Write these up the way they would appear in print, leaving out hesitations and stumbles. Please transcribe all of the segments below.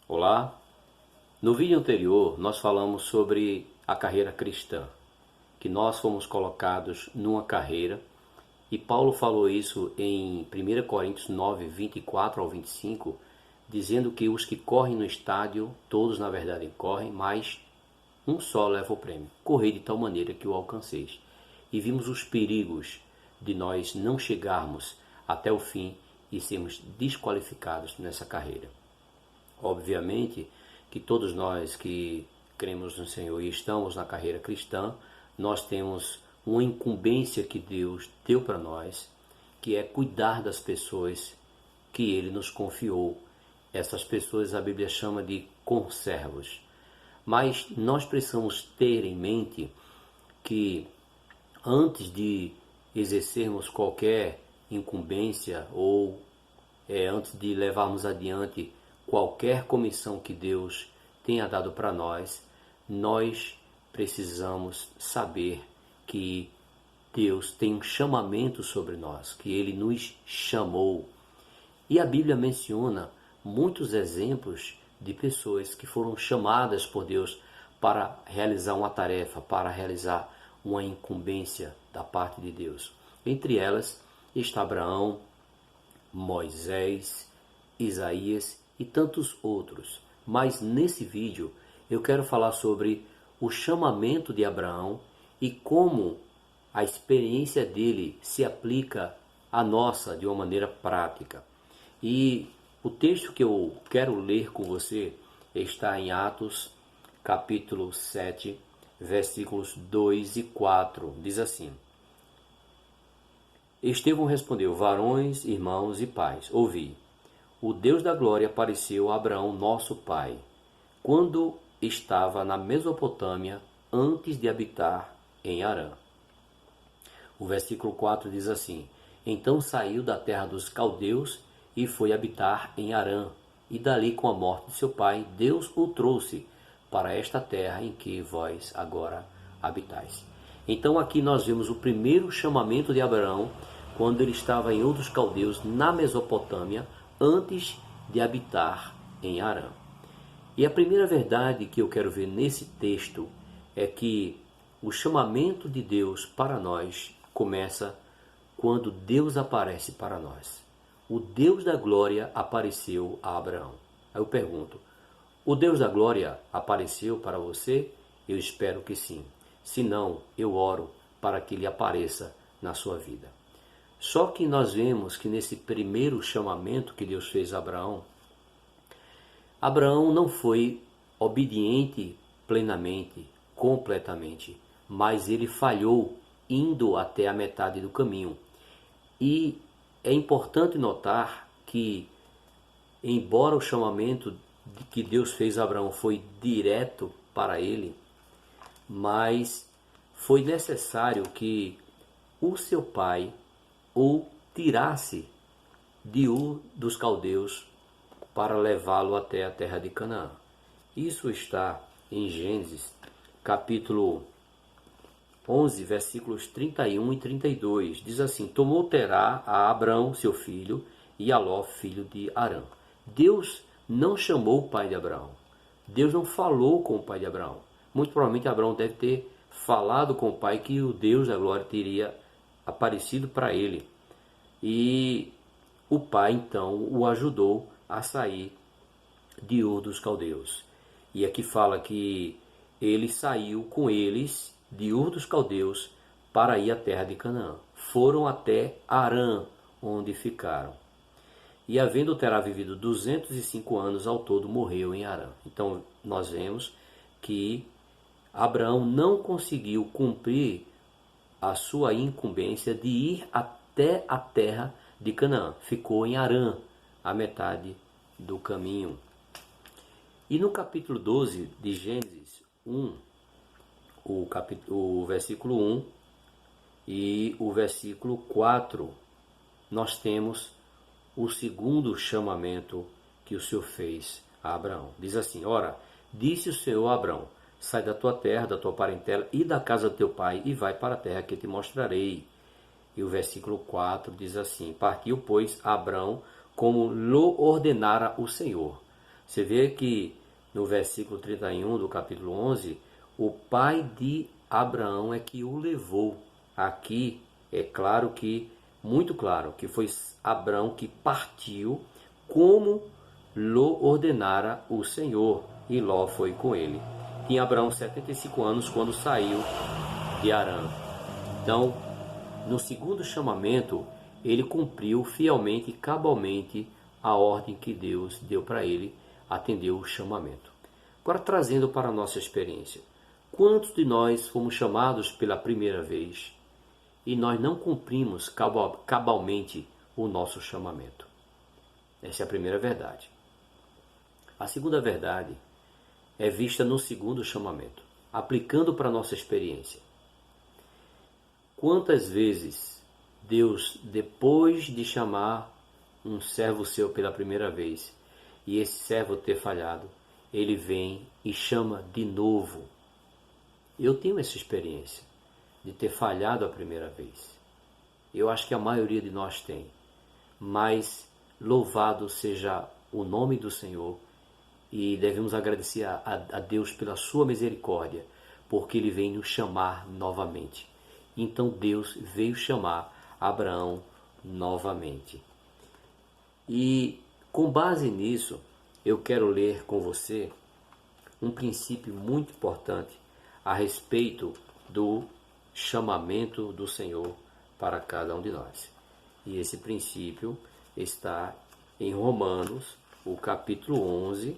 Olá! No vídeo anterior nós falamos sobre a carreira cristã, que nós fomos colocados numa carreira, e Paulo falou isso em 1 Coríntios 9, 24 ao 25, dizendo que os que correm no estádio, todos na verdade correm, mas um só leva o prêmio. Correi de tal maneira que o alcanceis. E vimos os perigos de nós não chegarmos até o fim e sermos desqualificados nessa carreira. Obviamente que todos nós que cremos no Senhor e estamos na carreira cristã, nós temos uma incumbência que Deus deu para nós, que é cuidar das pessoas que Ele nos confiou. Essas pessoas a Bíblia chama de conservos. Mas nós precisamos ter em mente que antes de exercermos qualquer incumbência ou antes de levarmos adiante qualquer comissão que Deus tenha dado para nós, nós precisamos saber que Deus tem um chamamento sobre nós, que Ele nos chamou. E a Bíblia menciona muitos exemplos de pessoas que foram chamadas por Deus para realizar uma tarefa, para realizar uma incumbência da parte de Deus. Entre elas está Abraão, Moisés, Isaías e tantos outros. Mas nesse vídeo eu quero falar sobre o chamamento de Abraão e como a experiência dele se aplica à nossa de uma maneira prática. E o texto que eu quero ler com você está em Atos, capítulo 7, versículos 2 e 4. Diz assim: Estevão respondeu: Varões, irmãos e pais, ouvi. O Deus da glória apareceu a Abraão, nosso pai, quando estava na Mesopotâmia, antes de habitar em Harã. O versículo 4 diz assim: Então saiu da terra dos caldeus e foi habitar em Harã, e dali, com a morte de seu pai, Deus o trouxe para esta terra em que vós agora habitais. Então aqui nós vemos o primeiro chamamento de Abraão, quando ele estava em Ur dos Caldeus, na Mesopotâmia, antes de habitar em Harã. E a primeira verdade que eu quero ver nesse texto é que o chamamento de Deus para nós começa quando Deus aparece para nós. O Deus da glória apareceu a Abraão. Aí eu pergunto: o Deus da glória apareceu para você? Eu espero que sim. Se não, eu oro para que ele apareça na sua vida. Só que nós vemos que nesse primeiro chamamento que Deus fez a Abraão, Abraão não foi obediente plenamente, completamente, mas ele falhou indo até a metade do caminho. E é importante notar que, embora o chamamento que Deus fez a Abraão foi direto para ele, mas foi necessário que o seu pai o tirasse de Ur dos Caldeus para levá-lo até a terra de Canaã. Isso está em Gênesis, capítulo 11, versículos 31 e 32. Diz assim: Tomou Terá a Abrão, seu filho, e a Ló, filho de Harã. Deus não chamou o pai de Abraão. Deus não falou com o pai de Abraão. Muito provavelmente Abraão deve ter falado com o pai que o Deus da glória teria aparecido para ele. E o pai então o ajudou a sair de Ur dos Caldeus. E aqui fala que ele saiu com eles de Ur dos Caldeus para ir à terra de Canaã. Foram até Harã, onde ficaram. E havendo Terá vivido 205 anos ao todo, morreu em Harã. Então nós vemos que Abraão não conseguiu cumprir a sua incumbência de ir até a terra de Canaã. Ficou em Harã, a metade do caminho. E no capítulo 12 de Gênesis 1, o versículo 1 e o versículo 4, nós temos o segundo chamamento que o Senhor fez a Abraão. Diz assim: Ora, disse o Senhor a Abraão: Sai da tua terra, da tua parentela e da casa do teu pai, e vai para a terra que te mostrarei. E o versículo 4 diz assim: Partiu, pois, Abraão como lhe ordenara o Senhor. Você vê que no versículo 31 do capítulo 11, o pai de Abraão é que o levou. Aqui é claro que, muito claro, que foi Abraão que partiu como lhe ordenara o Senhor, e Ló foi com ele. Tinha Abraão 75 anos quando saiu de Harã. Então, no segundo chamamento, ele cumpriu fielmente e cabalmente a ordem que Deus deu para ele, atendeu o chamamento. Agora, trazendo para a nossa experiência, quantos de nós fomos chamados pela primeira vez e nós não cumprimos cabalmente o nosso chamamento? Essa é a primeira verdade. A segunda verdade é vista no segundo chamamento, aplicando para a nossa experiência. Quantas vezes Deus, depois de chamar um servo seu pela primeira vez, e esse servo ter falhado, ele vem e chama de novo? Eu tenho essa experiência de ter falhado a primeira vez. Eu acho que a maioria de nós tem. Mas louvado seja o nome do Senhor, e devemos agradecer a Deus pela sua misericórdia, porque Ele vem nos chamar novamente. Então Deus veio chamar Abraão novamente. E com base nisso, eu quero ler com você um princípio muito importante a respeito do chamamento do Senhor para cada um de nós. E esse princípio está em Romanos, o capítulo 11,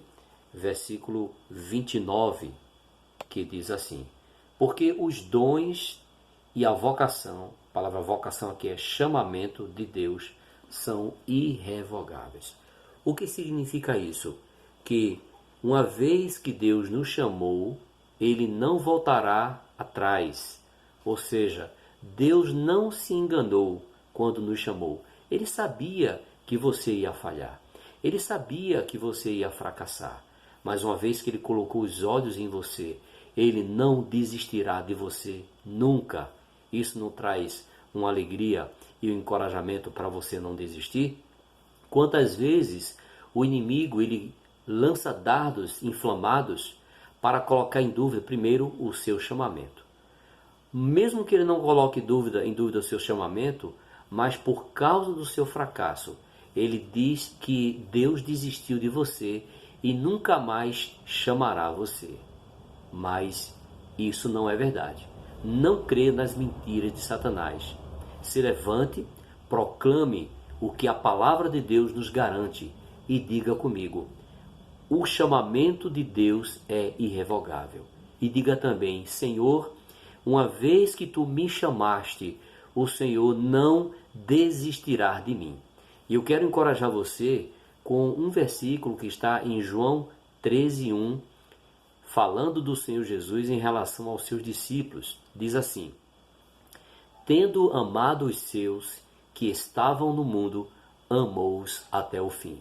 versículo 29, que diz assim: porque os dons e a vocação, a palavra vocação aqui é chamamento de Deus, são irrevogáveis. O que significa isso? Que uma vez que Deus nos chamou, Ele não voltará atrás. Ou seja, Deus não se enganou quando nos chamou. Ele sabia que você ia falhar. Ele sabia que você ia fracassar. Mas uma vez que Ele colocou os olhos em você, Ele não desistirá de você nunca. Isso não traz uma alegria e um encorajamento para você não desistir? Quantas vezes o inimigo ele lança dardos inflamados para colocar em dúvida primeiro o seu chamamento. Mesmo que ele não coloque em dúvida o seu chamamento, mas por causa do seu fracasso, ele diz que Deus desistiu de você e nunca mais chamará você. Mas isso não é verdade. Não crê nas mentiras de Satanás. Se levante, proclame o que a palavra de Deus nos garante e diga comigo: o chamamento de Deus é irrevogável. E diga também: Senhor, uma vez que tu me chamaste, o Senhor não desistirá de mim. E eu quero encorajar você com um versículo que está em João 13:1, falando do Senhor Jesus em relação aos seus discípulos. Diz assim: tendo amado os seus que estavam no mundo, amou-os até o fim.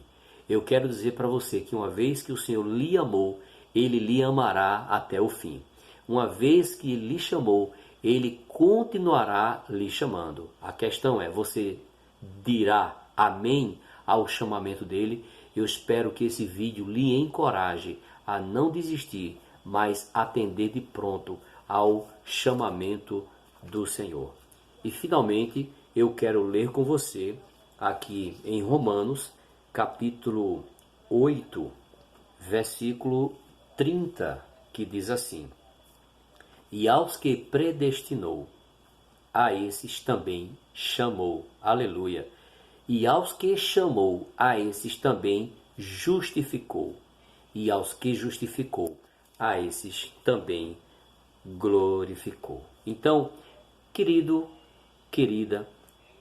Eu quero dizer para você que uma vez que o Senhor lhe amou, Ele lhe amará até o fim. Uma vez que lhe chamou, Ele continuará lhe chamando. A questão é, você dirá amém ao chamamento dEle? Eu espero que esse vídeo lhe encoraje a não desistir, mas atender de pronto ao chamamento do Senhor. E finalmente, eu quero ler com você aqui em Romanos, capítulo 8, versículo 30, que diz assim: e aos que predestinou, a esses também chamou. Aleluia. E aos que chamou, a esses também justificou. E aos que justificou, a esses também glorificou. Então, querido, querida,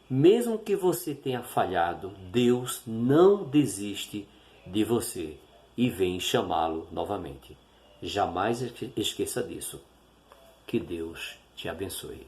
mesmo que você tenha falhado, Deus não desiste de você e vem chamá-lo novamente. Jamais esqueça disso. Que Deus te abençoe.